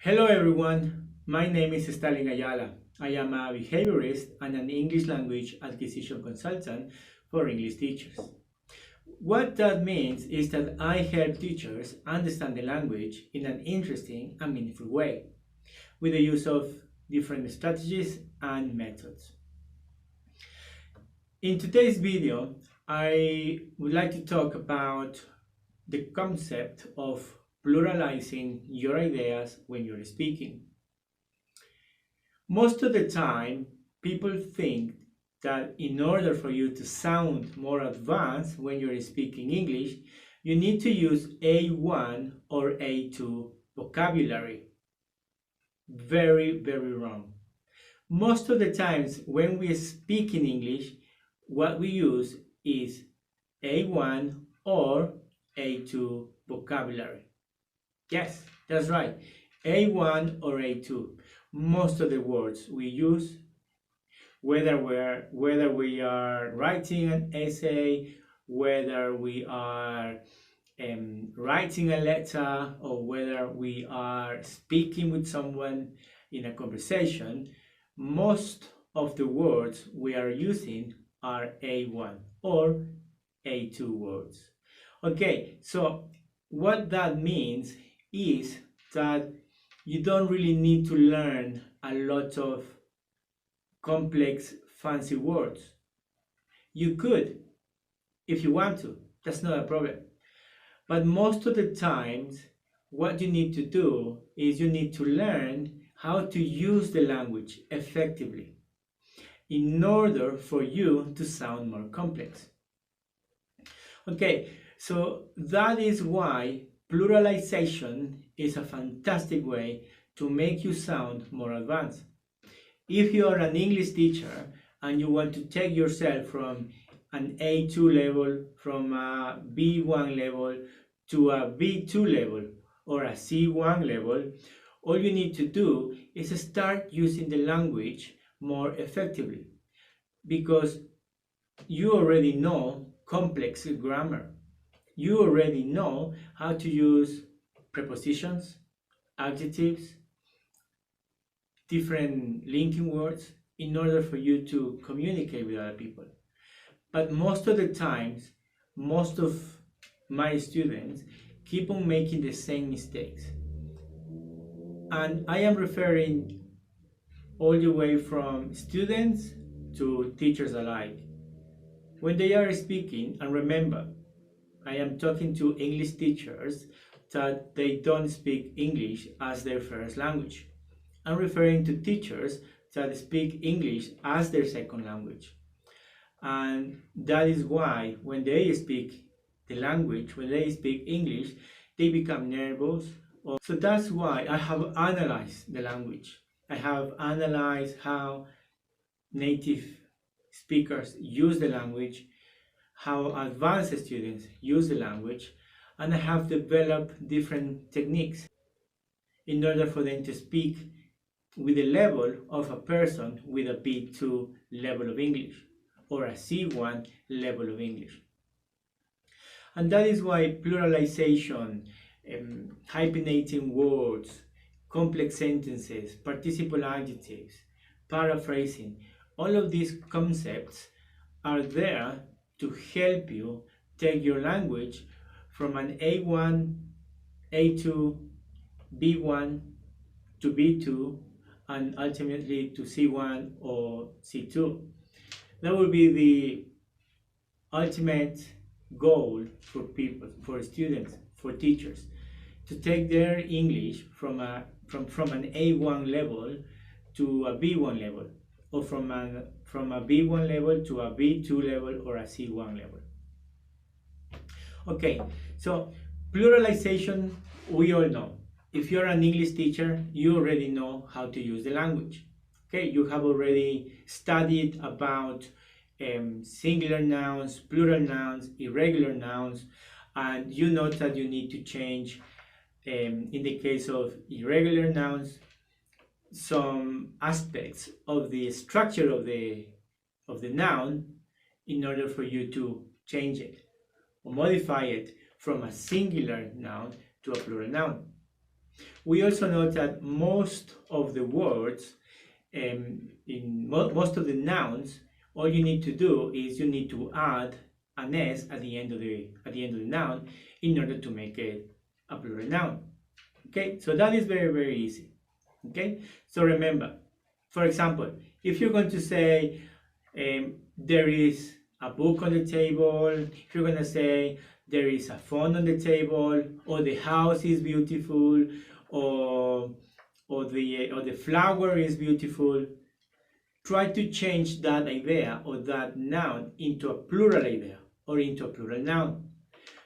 Hello everyone, my name is Stalin Ayala. I am a behaviorist and an English language acquisition consultant for English teachers. What that means is that I help teachers understand the language in an interesting and meaningful way with the use of different strategies and methods. In today's video, I would like to talk about the concept of pluralizing your ideas when you're speaking. Most of the time, people think that in order for you to sound more advanced when you're speaking English, you need to use A1 or A2 vocabulary. Very, very wrong. Most of the times when we speak in English, what we use is A1 or A2 vocabulary. Yes, that's right. A1 or A2. Most of the words we use, whether we are writing an essay, whether we are writing a letter, or whether we are speaking with someone in a conversation, most of the words we are using are A1 or A2 words. Okay, so what that means is that you don't really need to learn a lot of complex, fancy words. You could, if you want to, that's not a problem. But most of the times, what you need to do is you need to learn how to use the language effectively in order for you to sound more complex. Okay, so that is why pluralization is a fantastic way to make you sound more advanced. If you are an English teacher and you want to take yourself from an A2 level, from a B1 level to a B2 level or a C1 level, all you need to do is start using the language more effectively, because you already know complex grammar. You already know how to use prepositions, adjectives, different linking words in order for you to communicate with other people. But most of the times, most of my students keep on making the same mistakes. And I am referring all the way from students to teachers alike. When they are speaking, and remember, I am talking to English teachers that they don't speak English as their first language. I'm referring to teachers that speak English as their second language. And that is why when they speak the language, when they speak English, they become nervous. So that's why I have analyzed the language. I have analyzed how native speakers use the language, how advanced students use the language, and I have developed different techniques in order for them to speak with the level of a person with a B2 level of English or a C1 level of English. And that is why pluralization, hyphenating words, complex sentences, participle adjectives, paraphrasing, all of these concepts are there to help you take your language from an A1, A2, B1 to B2, and ultimately to C1 or C2. That will be the ultimate goal for people, for students, for teachers, to take their English from an A1 level to a B1 level, or from a B1 level to a B2 level or a C1 level. Okay, so pluralization, we all know. If you're an English teacher, you already know how to use the language. Okay, you have already studied about singular nouns, plural nouns, irregular nouns, and you know that you need to change, in the case of irregular nouns, some aspects of the structure of the noun in order for you to change it or modify it from a singular noun to a plural noun. We also know that most of the words, most of the nouns, all you need to do is you need to add an s at the end of the noun in order to make it a plural noun. Okay, so that is very, very easy. Okay, so remember, for example, if you're going to say there is a book on the table, if you're going to say there is a phone on the table, or the house is beautiful, or the flower is beautiful, try to change that idea or that noun into a plural idea or into a plural noun.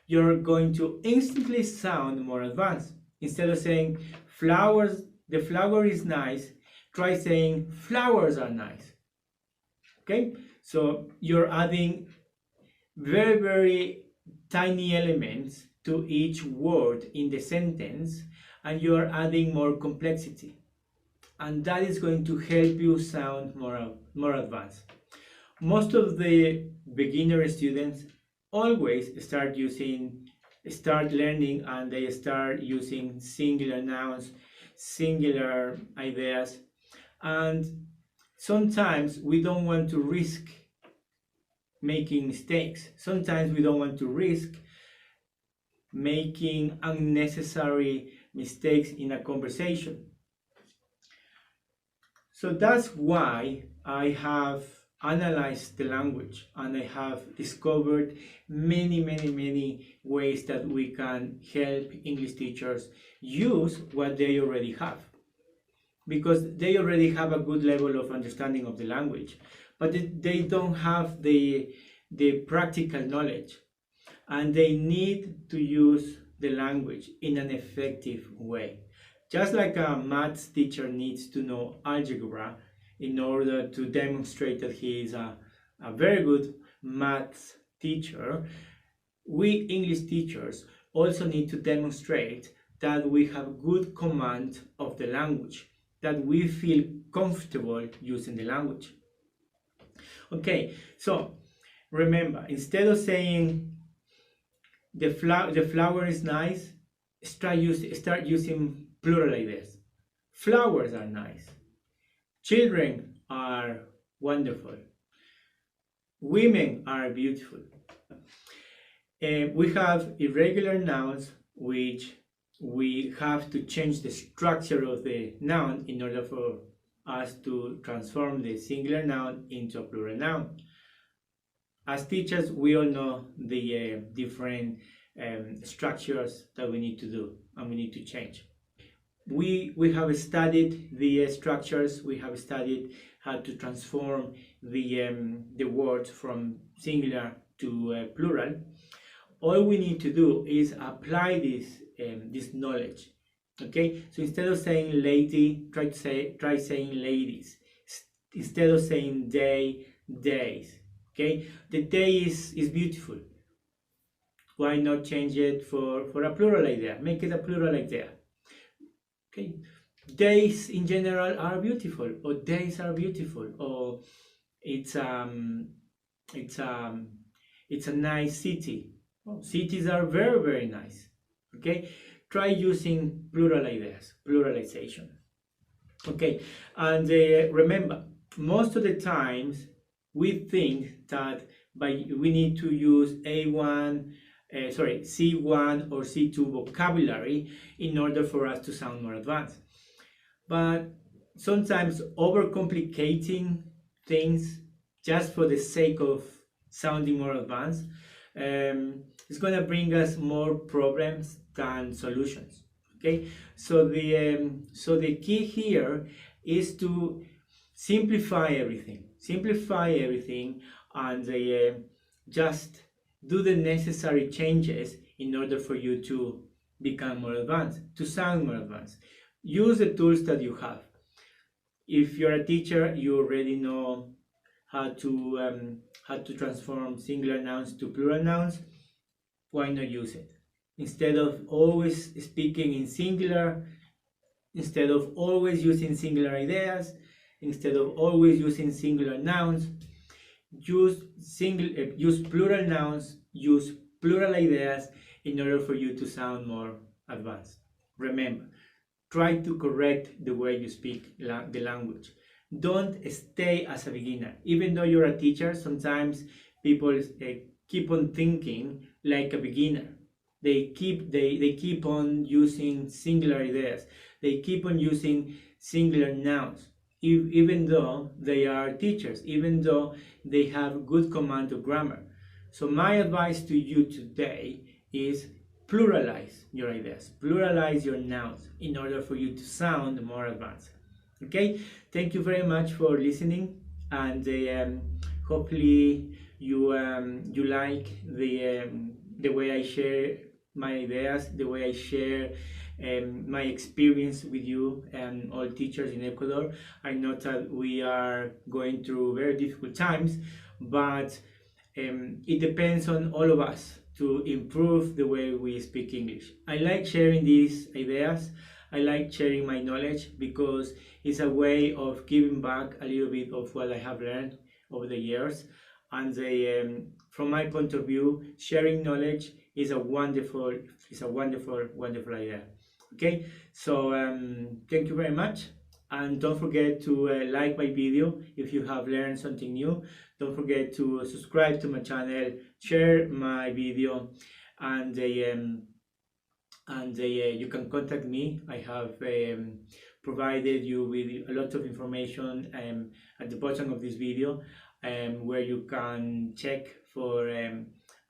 You're going to instantly sound more advanced. Instead of saying flowers, the flower is nice, try saying flowers are nice. Okay, so you're adding very, very tiny elements to each word in the sentence, and you're adding more complexity, and that is going to help you sound more advanced. Most of the beginner students always start learning, and they start using singular nouns, singular ideas, and sometimes we don't want to risk making mistakes. Sometimes we don't want to risk making unnecessary mistakes in a conversation. So that's why I have analyzed the language, and I have discovered many ways that we can help English teachers use what they already have, because they already have a good level of understanding of the language, but they don't have the practical knowledge, and they need to use the language in an effective way. Just like a maths teacher needs to know algebra in order to demonstrate that he is a very good maths teacher, we English teachers also need to demonstrate that we have good command of the language, that we feel comfortable using the language. Okay, so remember, instead of saying the flower is nice, start using plural ideas. Flowers are nice. Children are wonderful. Women are beautiful. We have irregular nouns, which we have to change the structure of the noun in order for us to transform the singular noun into a plural noun. As teachers, we all know the different structures that we need to do and we need to change. We have studied the structures. We have studied how to transform the words from singular to plural. All we need to do is apply this knowledge. Okay, so instead of saying lady, try saying ladies. Instead of saying day, days. Okay, the day is beautiful. Why not change it for a plural idea? Make it a plural idea. Okay, days in general are beautiful, or days are beautiful, or it's a nice city. Oh, cities are very nice. Okay, try using plural ideas, pluralization. Okay, and remember, most of the times we think that we need to use C1 or C2 vocabulary in order for us to sound more advanced. But sometimes overcomplicating things just for the sake of sounding more advanced is going to bring us more problems than solutions. Okay, so the key here is to simplify everything, and just do the necessary changes in order for you to become more advanced, to sound more advanced. Use the tools that you have. If you're a teacher, you already know how to transform singular nouns to plural nouns. Why not use it? Instead of always speaking in singular, instead of always using singular ideas, instead of always using singular nouns, use plural nouns, use plural ideas in order for you to sound more advanced. Remember, try to correct the way you speak the language. Don't stay as a beginner. Even though you're a teacher, sometimes people keep on thinking like a beginner. They keep on using singular ideas. They keep on using singular nouns, even though they are teachers, even though they have good command of grammar. So my advice to you today is pluralize your ideas, pluralize your nouns in order for you to sound more advanced. Okay, thank you very much for listening, and hopefully you like the way I share my ideas, the way I share my experience with you and all teachers in Ecuador. I know that we are going through very difficult times, but it depends on all of us to improve the way we speak English. I like sharing these ideas. I like sharing my knowledge because it's a way of giving back a little bit of what I have learned over the years. And from my point of view, sharing knowledge is a wonderful, wonderful idea. Okay, so thank you very much, and don't forget to like my video if you have learned something new. Don't forget to subscribe to my channel, share my video, and you can contact me. I have provided you with a lot of information at the bottom of this video, where you can check for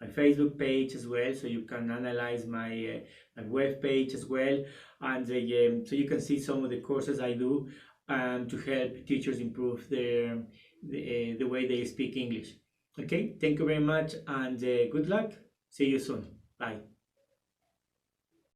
my Facebook page as well, so you can analyze my web page as well, and so you can see some of the courses I do to help teachers improve the way they speak English. Okay, thank you very much, and good luck. See you soon. Bye.